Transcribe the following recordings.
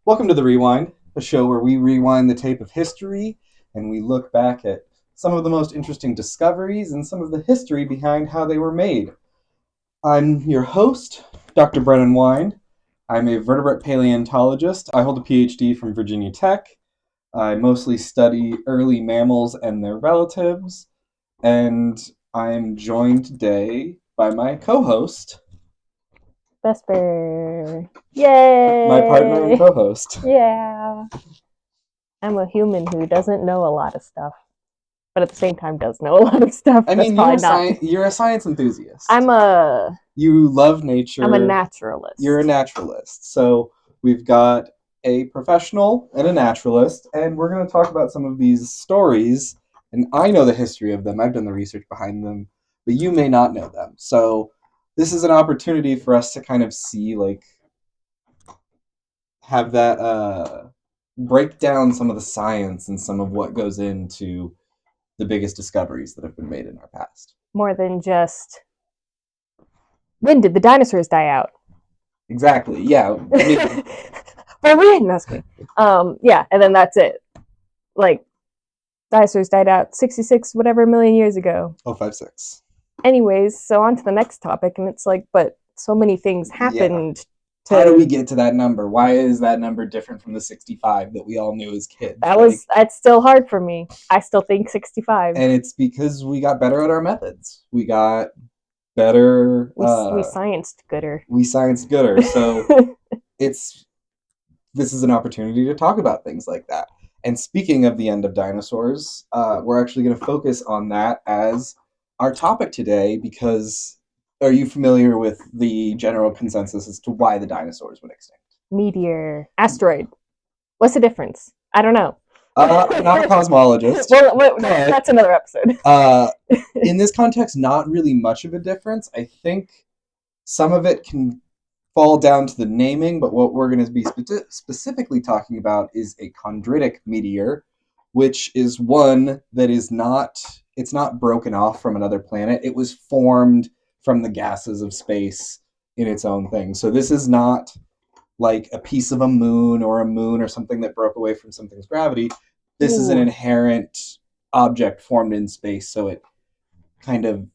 Welcome to the ReWynd, a show where we rewind the tape of history and we look back at some of the most interesting discoveries and some of the history behind how they were made. I'm your host, Dr. Brenen Wynd. I'm a vertebrate paleontologist. I hold a PhD from Virginia Tech. I mostly study early mammals and their relatives, and I'm joined today by my co-host, Vesper. Yay! my partner and co-host. Yeah. I'm a human who doesn't know a lot of stuff, but at the same time does know a lot of stuff. I mean, you're a science enthusiast. You love nature. I'm a naturalist. You're a naturalist. So we've got a professional and a naturalist, and we're going to talk about some of these stories. And I know the history of them. I've done the research behind them, but you may not know them. So this is an opportunity for us to kind of see, have that break down some of the science and some of what goes into the biggest discoveries that have been made in our past. More than just when did the dinosaurs die out? Exactly. Yeah. For when? That's me. Yeah, and then that's it. Like dinosaurs died out 66 whatever million years ago. 056. Anyways, so on to the next topic, and it's like, but so many things happened. How do we get to that number? Why is that number different from the 65 that we all knew as kids? That's still hard for me. I still think 65. And it's because we got better at our methods. We got better. We scienced gooder. We scienced gooder. So this is an opportunity to talk about things like that. And speaking of the end of dinosaurs, we're actually going to focus on that as our topic today because are you familiar with the general consensus as to why the dinosaurs went extinct? Meteor. Asteroid. What's the difference? I don't know. I'm not a cosmologist. Well, that's another episode. In this context, not really much of a difference. I think some of it can fall down to the naming, but what we're going to be specifically talking about is a chondritic meteor, which is one that it's not broken off from another planet. It was formed from the gases of space in its own thing. So this is not like a piece of a moon or something that broke away from something's gravity. This is an inherent object formed in space, so it kind of...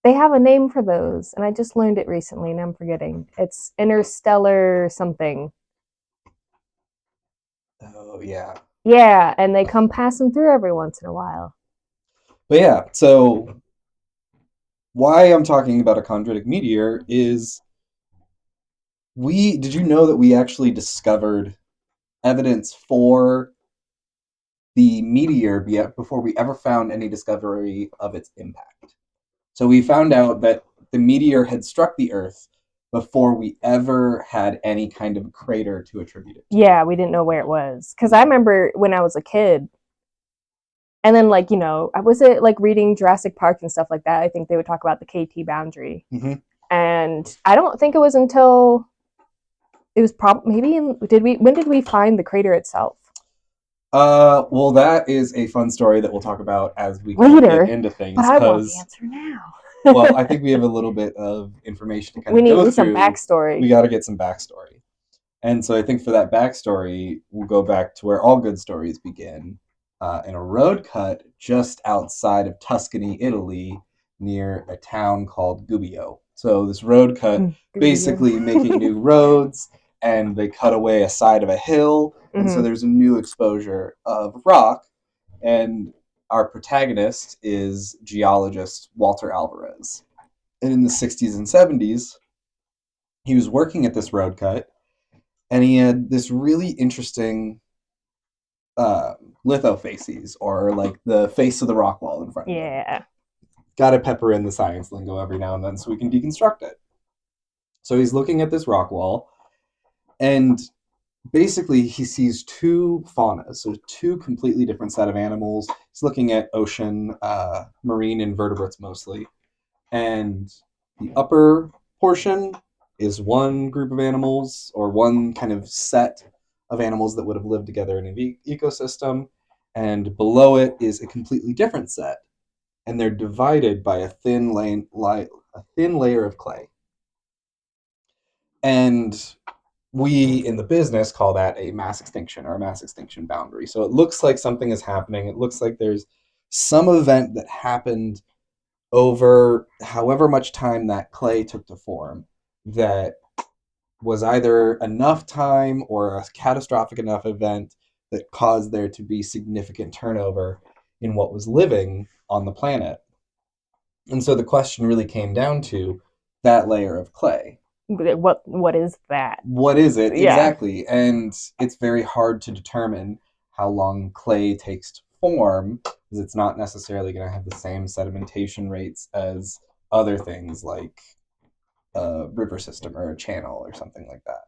They have a name for those, and I just learned it recently, and I'm forgetting. It's interstellar something. Oh, yeah. Yeah, and they come passing through every once in a while. But yeah, so why I'm talking about a chondritic meteor is did you know that we actually discovered evidence for the meteor before we ever found any discovery of its impact? So we found out that the meteor had struck the Earth before we ever had any kind of crater to attribute it to. Yeah, we didn't know where it was. Because I remember when I was a kid, and then, I was reading Jurassic Park and stuff like that. I think they would talk about the KT boundary. Mm-hmm. And I don't think it was until it was when did we find the crater itself? Well, that is a fun story that we'll talk about as we get into things. But I want the answer now. Well, I think we have a little bit of information to kind of go through. We need some backstory. We got to get some backstory. And so I think for that backstory, we'll go back to where all good stories begin, in a road cut just outside of Tuscany, Italy, near a town called Gubbio. So this road cut, basically making new roads, and they cut away a side of a hill, and so there's a new exposure of rock, and our protagonist is geologist Walter Alvarez. And in the 60s and 70s, he was working at this road cut, and he had this really interesting lithofacies, or like the face of the rock wall in front of him. Yeah. Gotta pepper in the science lingo every now and then so we can deconstruct it. So he's looking at this rock wall, and basically he sees two faunas, so two completely different set of animals. He's looking at ocean, marine invertebrates mostly. And the upper portion is one group of animals, or one kind of set of animals that would have lived together in an ecosystem. And below it is a completely different set. And they're divided by a thin layer of clay. And we in the business call that a mass extinction or a mass extinction boundary. So it looks like something is happening. It looks like there's some event that happened over however much time that clay took to form that was either enough time or a catastrophic enough event that caused there to be significant turnover in what was living on the planet. And so the question really came down to that layer of clay. What is that? What is it Yeah. exactly? And it's very hard to determine how long clay takes to form because it's not necessarily going to have the same sedimentation rates as other things like a river system or a channel or something like that.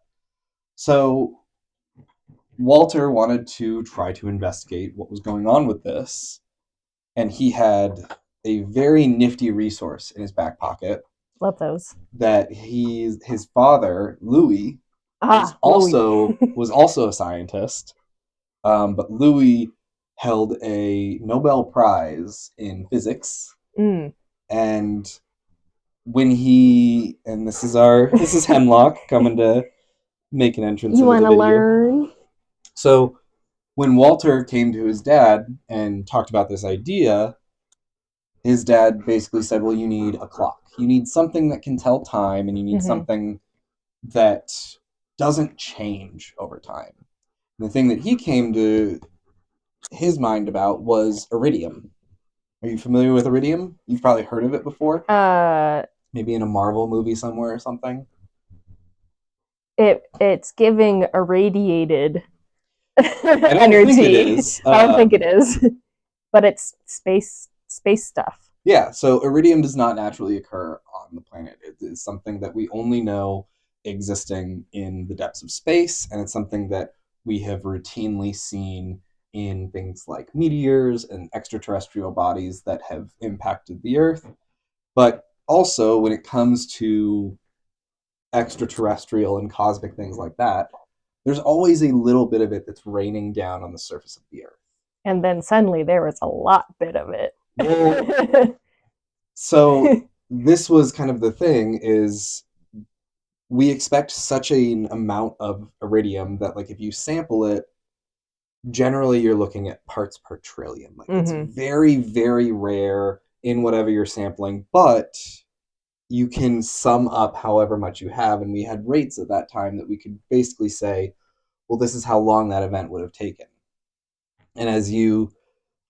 So Walter wanted to try to investigate what was going on with this, and he had a very nifty resource in his back pocket Love those. that his father Louis Louis. was also a scientist, but Louis held a Nobel Prize in physics, Mm. and when he and this is Hemlock coming to make an entrance You into want the to video. learn? So when Walter came to his dad and talked about this idea, his dad basically said, well, you need a clock. You need something that can tell time, and you need something that doesn't change over time. And the thing that he came to his mind about was iridium. Are you familiar with iridium? You've probably heard of it before. Maybe in a Marvel movie somewhere or something. It's giving irradiated I don't energy. think it is. I don't think it is, but it's space stuff. Yeah, so iridium does not naturally occur on the planet. It is something that we only know existing in the depths of space, and it's something that we have routinely seen in things like meteors and extraterrestrial bodies that have impacted the Earth. But also, when it comes to extraterrestrial and cosmic things like that, there's always a little bit of it that's raining down on the surface of the Earth. And then suddenly there was a lot bit of it. Well, so this was kind of the thing is we expect such an amount of iridium that like if you sample it, generally you're looking at parts per trillion. Like it's very, very rare in whatever you're sampling, but you can sum up however much you have. And we had rates at that time that we could basically say, well, this is how long that event would have taken. And as you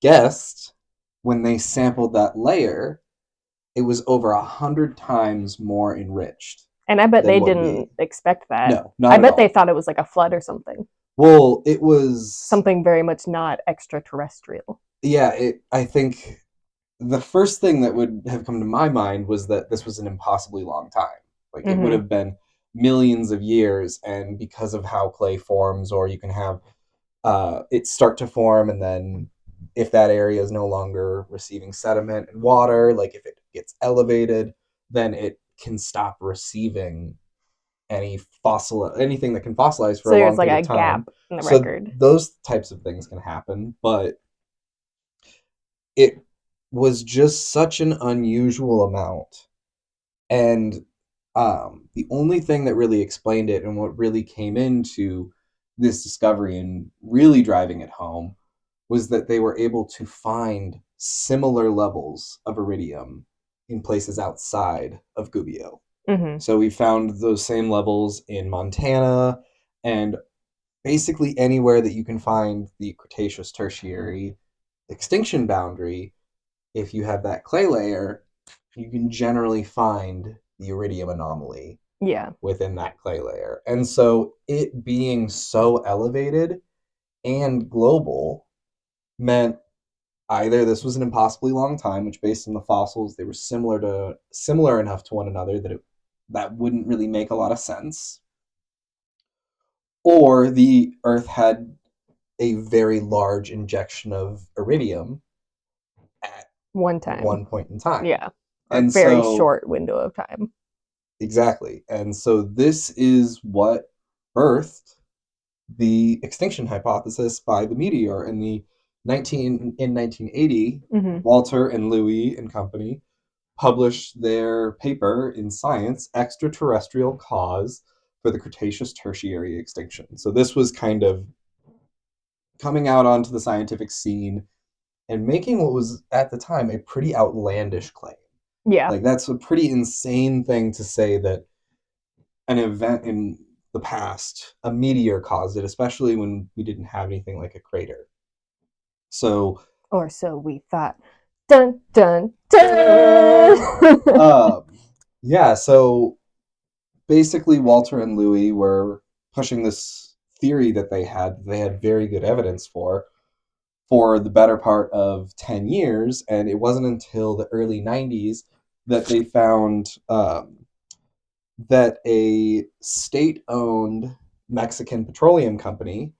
guessed, when they sampled that layer, it was over 100 times more enriched. And I bet they didn't expect that. No, not I at bet all. they thought it was like a flood or something. Well, it was something very much not extraterrestrial. Yeah, I think the first thing that would have come to my mind was that this was an impossibly long time. Like it would have been millions of years, and because of how clay forms, or you can have it start to form, and then if that area is no longer receiving sediment and water, like if it gets elevated, then it can stop receiving anything that can fossilize for a long period of time. So there's like a gap in the record. Those types of things can happen, but it was just such an unusual amount. And the only thing that really explained it and what really came into this discovery and really driving it home was that they were able to find similar levels of iridium in places outside of Gubbio. So we found those same levels in Montana and basically anywhere that you can find the Cretaceous-Tertiary extinction boundary. If you have that clay layer, you can generally find the iridium anomaly within that clay layer. And so it being so elevated and global meant either this was an impossibly long time, which based on the fossils, they were similar enough to one another that wouldn't really make a lot of sense, or the Earth had a very large injection of iridium at one point in time. Yeah. A very short window of time. Exactly. And so this is what birthed the extinction hypothesis by the meteor in 1980. Walter and Louis and company published their paper in Science, Extraterrestrial Cause for the Cretaceous-Tertiary extinction. So this was kind of coming out onto the scientific scene and making what was at the time a pretty outlandish claim. Yeah. Like, that's a pretty insane thing to say, that an event in the past, a meteor caused it, especially when we didn't have anything like a crater. So, or so we thought. Dun dun dun. yeah, so basically Walter and Louis were pushing this theory that they had very good evidence for the better part of 10 years, and it wasn't until the early 90s that they found that a state-owned Mexican petroleum company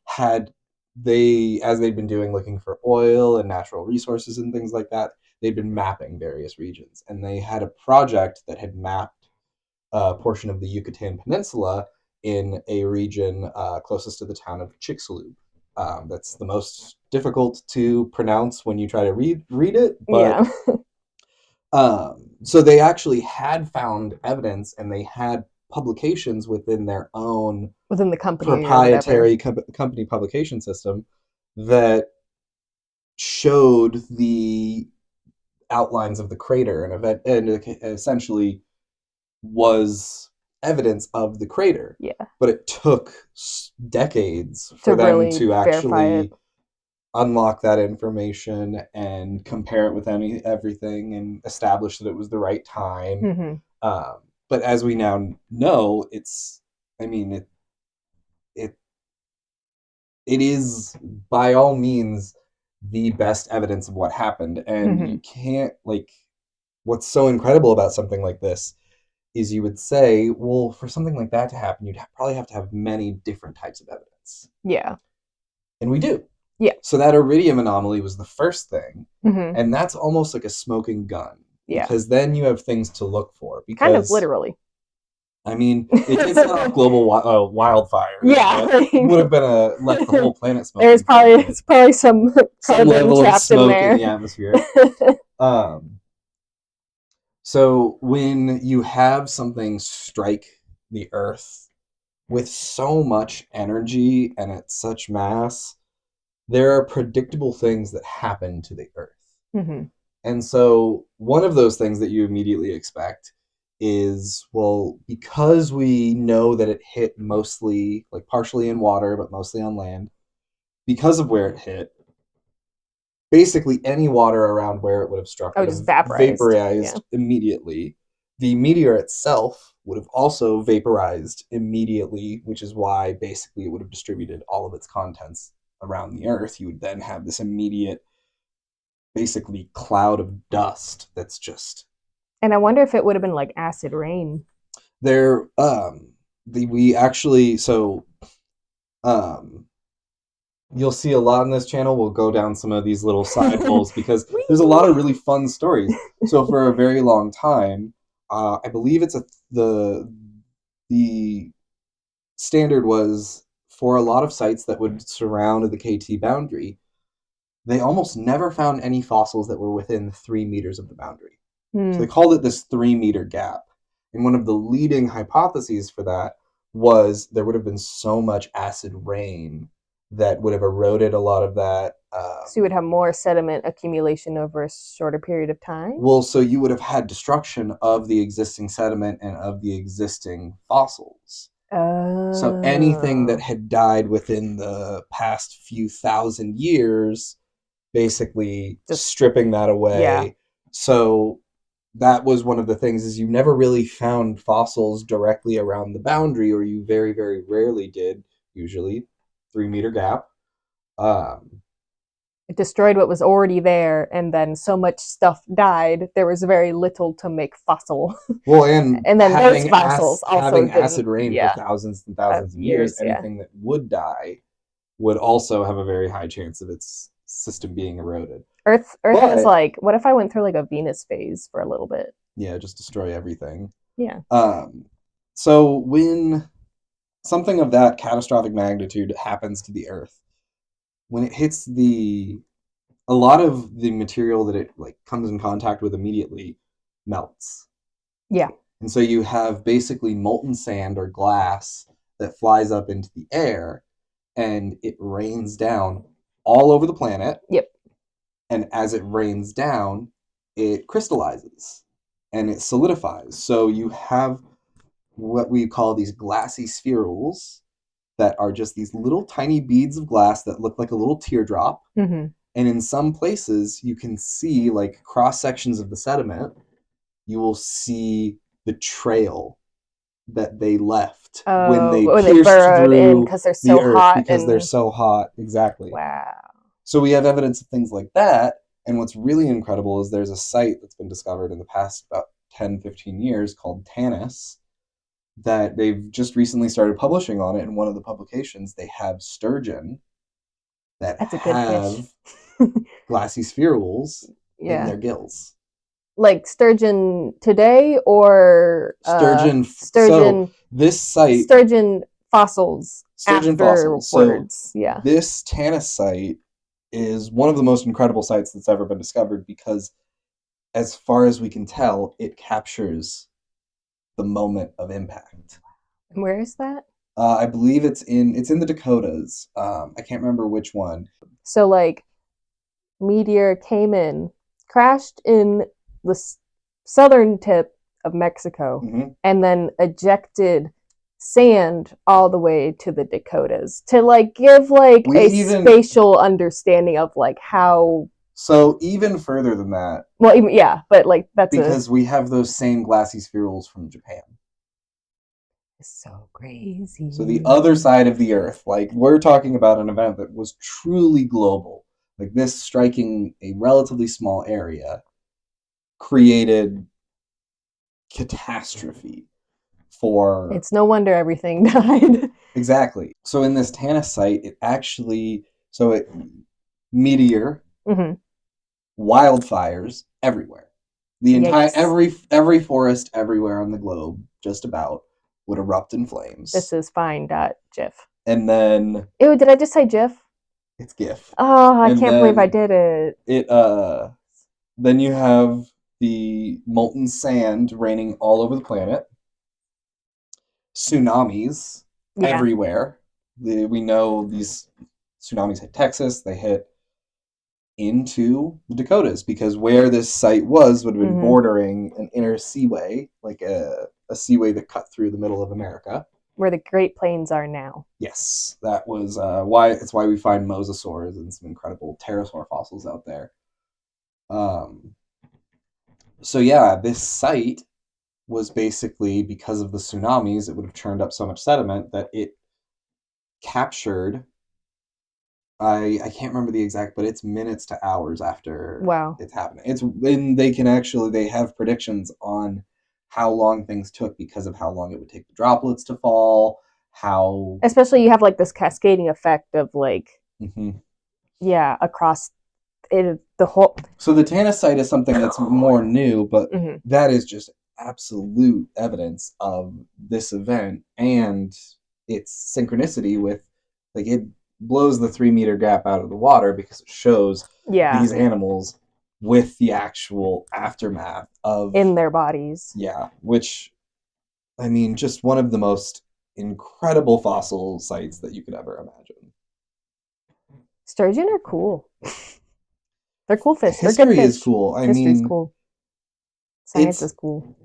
had, as they'd been doing, looking for oil and natural resources and things like that, they'd been mapping various regions, and they had a project that had mapped a portion of the Yucatan Peninsula in a region closest to the town of Chicxulub. That's the most difficult to pronounce when you try to read it, but so they actually had found evidence, and they had publications within their own within the company proprietary company publication system that showed the outlines of the crater, and essentially was evidence of the crater. Yeah. But it took decades for them really to actually it. Unlock that information and compare it with everything and establish that it was the right time. But as we now know, it is by all means the best evidence of what happened. And you can't, what's so incredible about something like this is you would say, well, for something like that to happen, you'd probably have to have many different types of evidence. Yeah. And we do. Yeah. So that iridium anomaly was the first thing. And that's almost like a smoking gun. Yeah. Because then you have things to look for. Because, kind of literally. I mean, it did set off global wildfire. Yeah. It would have been left the whole planet smoking. There's probably some level trapped of smoke in there. In the atmosphere. So when you have something strike the Earth with so much energy and at such mass, there are predictable things that happen to the Earth. And so one of those things that you immediately expect is, well, because we know that it hit mostly, partially in water, but mostly on land, because of where it hit, basically any water around where it would have struck would have vaporized immediately. The meteor itself would have also vaporized immediately, which is why basically it would have distributed all of its contents around the Earth. You would then have this immediate, basically, cloud of dust that's just... And I wonder if it would have been like acid rain. You'll see a lot on this channel. We'll go down some of these little side holes because there's a lot of really fun stories. So for a very long time, I believe the standard was for a lot of sites that would surround the KT boundary, they almost never found any fossils that were within 3 meters of the boundary. So they called it this 3-meter gap. And one of the leading hypotheses for that was there would have been so much acid rain that would have eroded a lot of that. So you would have more sediment accumulation over a shorter period of time? Well, so you would have had destruction of the existing sediment and of the existing fossils. So anything that had died within the past few thousand years, basically just stripping that away. Yeah. So that was one of the things, is you never really found fossils directly around the boundary, or you very, very rarely did, usually 3-meter gap. It destroyed what was already there, and then so much stuff died, there was very little to make fossil. Well, and then those fossils also having acid rain for thousands and thousands of years, yeah. anything that would die would also have a very high chance of its system being eroded. Earth is like, what if I went through like a Venus phase for a little bit? Yeah, just destroy everything. Yeah. So when something of that catastrophic magnitude happens to the Earth, when it hits a lot of the material that it comes in contact with immediately melts. Yeah. And so you have basically molten sand or glass that flies up into the air, and it rains down all over the planet. Yep. And as it rains down, it crystallizes and it solidifies. So you have what we call these glassy spherules that are just these little tiny beads of glass that look like a little teardrop. Mm-hmm. And in some places, you can see like cross sections of the sediment. You will see the trail that they left when they Or they pierced burrowed in through because they're the so earth hot. because they're And so hot. Exactly. wow. So we have evidence of things like that. And what's really incredible is there's a site that's been discovered in the past about 10, 15 years called Tanis that they've just recently started publishing on it. In one of the publications, they have sturgeon that That's a good fish. have glassy spherules in Yeah. their gills. Like sturgeon today or Sturgeon. sturgeon. So this site, sturgeon fossils sturgeon fossils. afterwards. So yeah. this Tanis site is one of the most incredible sites that's ever been discovered because, as far as we can tell, it captures the moment of impact. And where is that? I believe it's in the Dakotas. I can't remember which one. So like, meteor came in, crashed in the southern tip of Mexico, Mm-hmm. and then ejected sand all the way to the Dakotas to like give like spatial understanding of like how. So even further than that. Well, even, yeah, but like that's because we have those same glassy spherules from Japan. It's so crazy. So the other side of the Earth, like we're talking about an event that was truly global. Like this striking a relatively small area created catastrophe for. It's no wonder everything died. Exactly. So in this Tanis site, it actually meteor, mm-hmm. wildfires everywhere. The entire every forest everywhere on the globe, just about, would erupt in flames. This is fine.gif. And then. Ew, did I just say GIF? It's GIF. Oh, I can't believe I did it. Then you have the molten sand raining all over the planet. Tsunamis everywhere. We know these tsunamis hit Texas. They hit into the Dakotas because where this site was would have been bordering an inner seaway, like a seaway that cut through the middle of America. Where the Great Plains are now. Yes, that was why we find mosasaurs and some incredible pterosaur fossils out there. So yeah, this site was basically, because of the tsunamis, it would have churned up so much sediment that it captured. I can't remember the exact, but it's minutes to hours after it's happening. It's when they have predictions on how long things took because of how long it would take the droplets to fall. How especially you have like this cascading effect of like across it, the whole. So the Tanis site is something that's more new, but that is just absolute evidence of this event and its synchronicity with, like, it blows the 3-meter gap out of the water because it shows these animals with the actual aftermath of in their bodies. Yeah, which, I mean, just one of the most incredible fossil sites that you could ever imagine. Sturgeon are cool. They're cool fish. History They're good fish. Is cool. History's cool. Science is cool.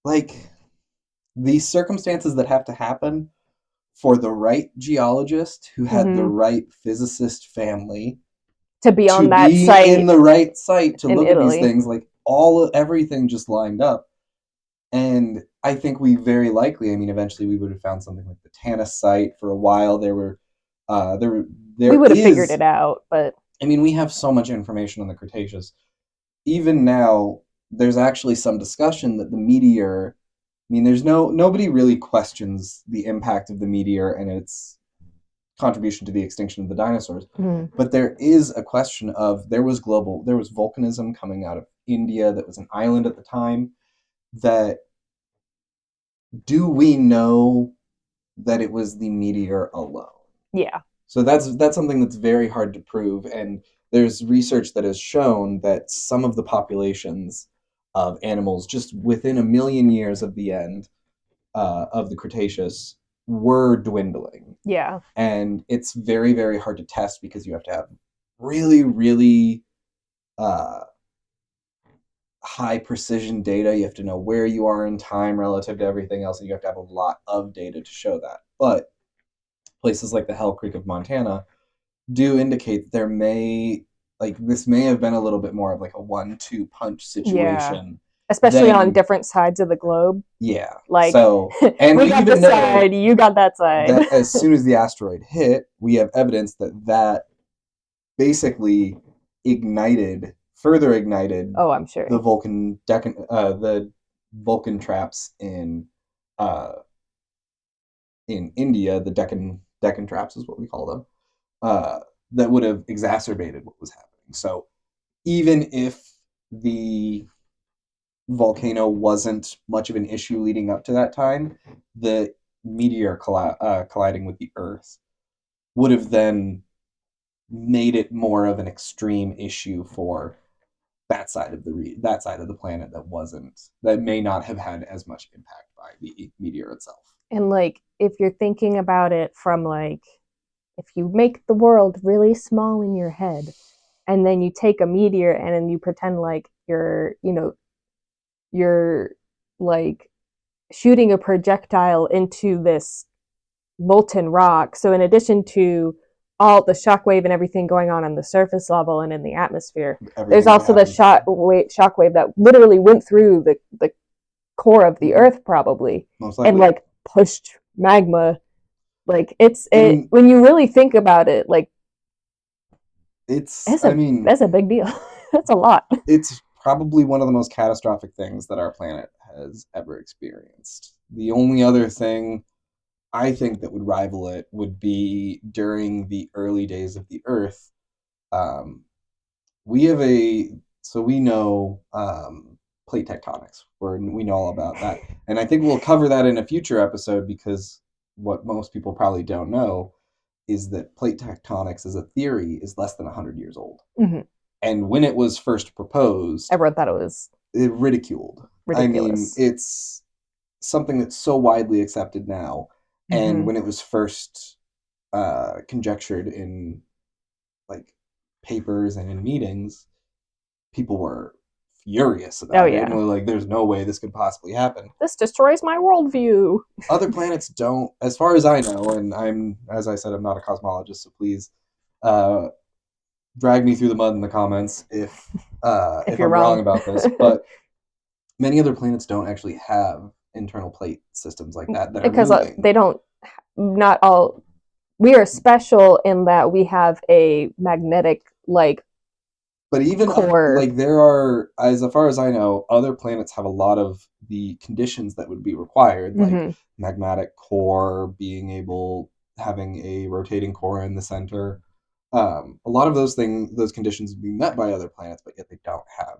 Like, the circumstances that have to happen for the right geologist who had the right physicist family to be on that site, in the right site to look Italy. At these things, like everything just lined up. And I think we very likely, eventually we would have found something like the Tanis site. For a while we would have figured it out, but we have so much information on the Cretaceous. Even now, there's actually some discussion that the meteor, nobody really questions the impact of the meteor and its contribution to the extinction of the dinosaurs. But there is a question of, there was volcanism coming out of India that was an island at the time. That, do we know that it was the meteor alone? Yeah. So that's something that's very hard to prove, and there's research that has shown that some of the populations of animals just within a million years of the end of the Cretaceous were dwindling. Yeah. And it's very, very hard to test because you have to have really, really high precision data. You have to know where you are in time relative to everything else, and you have to have a lot of data to show that. But places like the Hell Creek of Montana do indicate that this may have been a little bit more of like a 1-2 punch situation. Especially on different sides of the globe. Yeah. Like, so, and we got this side, you got that side. That as soon as the asteroid hit, we have evidence that basically further ignited. Oh, I'm sure. The Vulcan traps in India, the Deccan traps is what we call them. That would have exacerbated what was happening. So even if the volcano wasn't much of an issue leading up to that time, the meteor colliding with the Earth would have then made it more of an extreme issue for that side of the planet that may not have had as much impact by the meteor itself. And like, if you're thinking about it from like, if you make the world really small in your head, and then you take a meteor and then you pretend like you're like shooting a projectile into this molten rock. So in addition to all the shockwave and everything going on the surface level and in the atmosphere, there's also the shockwave that literally went through the core of the Earth, probably, and like pushed magma. Like when you really think about it, like that's a big deal. That's a lot. It's probably one of the most catastrophic things that our planet has ever experienced. The only other thing I think that would rival it would be during the early days of the Earth. We know plate tectonics. We know all about that. And I think we'll cover that in a future episode, because what most people probably don't know is that plate tectonics as a theory is less than 100 years old. Mm-hmm. And when it was first proposed, everyone thought it was ridiculed. Ridiculous. I mean, it's something that's so widely accepted now. Mm-hmm. And when it was first conjectured in like papers and in meetings, people were furious about it. And were like, there's no way this could possibly happen. This destroys my worldview. Other planets don't, as far as I know, and as I said, I'm not a cosmologist, so please drag me through the mud in the comments if I'm wrong about this. But many other planets don't actually have internal plate systems like that because are moving. They don't. Not all. We are special in that we have a magnetic But even core. There are, as far as I know, other planets have a lot of the conditions that would be required, mm-hmm. like magmatic core, having a rotating core in the center. A lot of those conditions would be met by other planets, but yet they don't have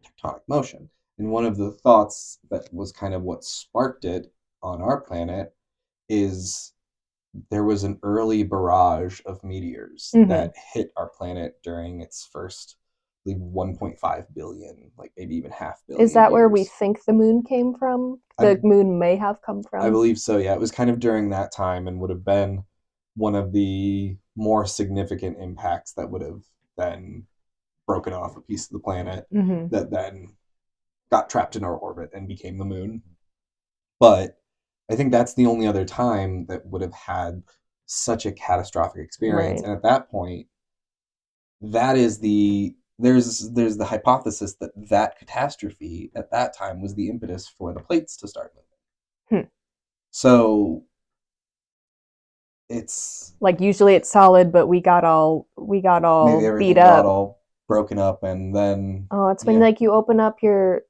tectonic motion. And one of the thoughts that was kind of what sparked it on our planet is there was an early barrage of meteors mm-hmm. that hit our planet during its first 1.5 billion, like maybe even half billion. Is that years. Where we think the moon came from? The moon may have come from? I believe so, yeah. It was kind of during that time and would have been one of the more significant impacts that would have then broken off a piece of the planet mm-hmm. that then got trapped in our orbit and became the moon. But I think that's the only other time that would have had such a catastrophic experience. Right. And at that point, that is there's the hypothesis that catastrophe at that time was the impetus for the plates to start moving. So it's like usually it's solid, but we got all beat up, got all broken up, and then it's when like you open up your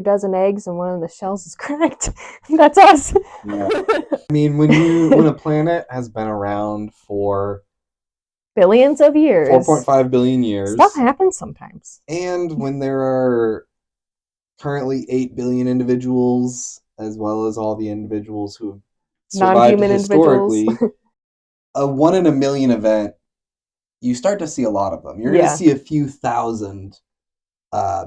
dozen eggs and one of the shells is cracked. That's us. Yeah. I mean, when a planet has been around for billions of years, 4.5 billion years, stuff happens sometimes. And when there are currently 8 billion individuals, as well as all the individuals who have survived historically, a 1 in a million event, you start to see a lot of them. You're going to see a few thousand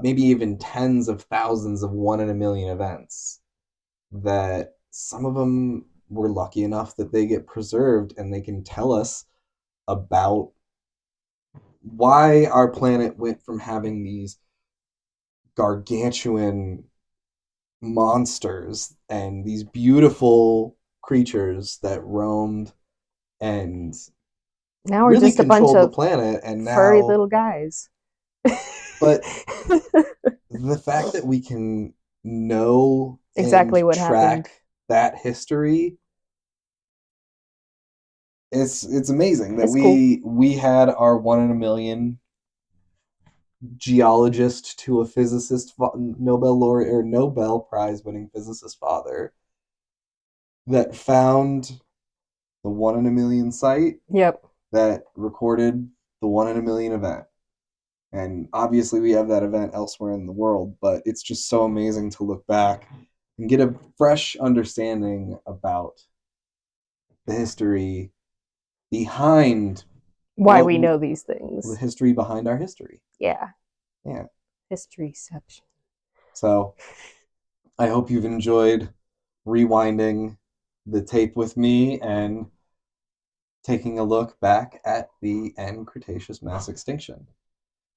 maybe even tens of thousands of 1 in a million events, that some of them we're lucky enough that they get preserved and they can tell us about why our planet went from having these gargantuan monsters and these beautiful creatures that roamed and Now we're really just a bunch controlled the of planet, and furry now, little guys. but the fact that we can know Exactly and what happened. track that history, it's amazing that It's cool. we had our 1 in a million geologist to a physicist, Nobel laureate or Nobel Prize winning physicist father that found the 1 in a million site Yep. that recorded the 1 in a million event. And obviously, we have that event elsewhere in the world, but it's just so amazing to look back and get a fresh understanding about the history behind Why what we we, know these the things. history behind our history. Yeah. Yeah. Historyception. So I hope you've enjoyed rewinding the tape with me and taking a look back at the end Cretaceous mass extinction.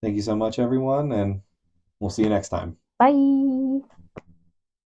Thank you so much, everyone, and we'll see you next time. Bye.